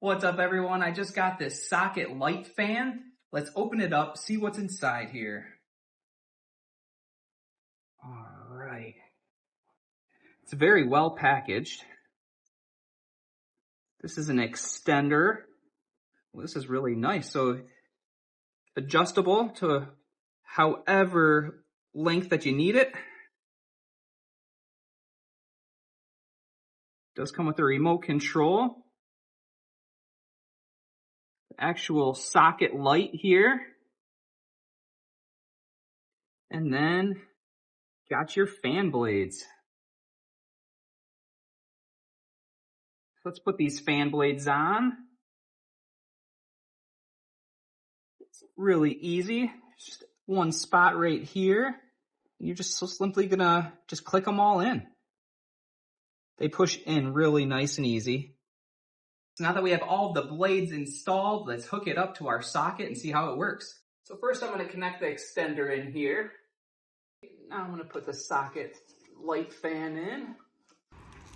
What's up, everyone? I just got this socket light fan. Let's open it up, see what's inside here. All right. It's very well packaged. This is an extender. Well, this is really nice. So adjustable to however length that you need it. Does come with a remote control. Actual socket light here. And then got your fan blades. Let's put these fan blades on. It's really easy. It's just one spot right here. You're just so simply gonna just click them all in. They push in really nice and easy. So now that we have all of the blades installed, let's hook it up to our socket and see how it works. So first I'm going to connect the extender in here. Now I'm going to put the socket light fan in.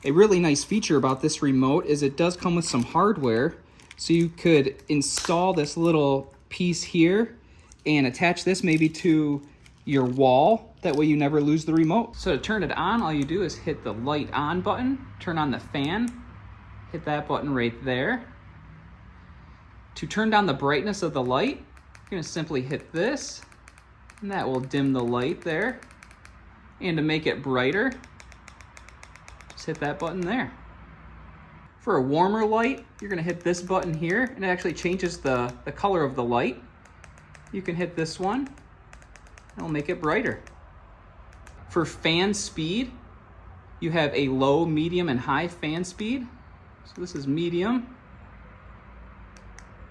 A really nice feature about this remote is it does come with some hardware. So you could install this little piece here and attach this maybe to your wall. That way you never lose the remote. So to turn it on, all you do is hit the light on button, turn on the fan, hit that button right there. To turn down the brightness of the light, you're gonna simply hit this, and that will dim the light there. And to make it brighter, just hit that button there. For a warmer light, you're gonna hit this button here, and it actually changes the color of the light. You can hit this one, and it'll make it brighter. For fan speed, you have a low, medium, and high fan speed. So this is medium,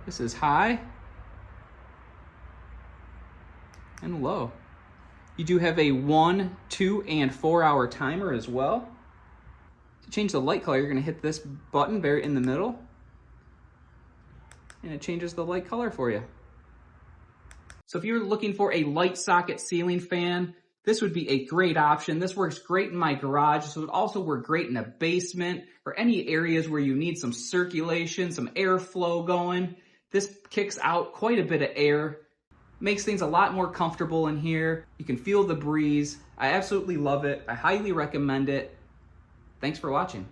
this is high, and low. You do have a 1, 2, and 4 hour timer as well. To change the light color, you're gonna hit this button very in the middle, and it changes the light color for you. So if you're looking for a light socket ceiling fan, this would be a great option. This works great in my garage. This would also work great in a basement or any areas where you need some circulation, some airflow going. This kicks out quite a bit of air, makes things a lot more comfortable in here. You can feel the breeze. I absolutely love it. I highly recommend it. Thanks for watching.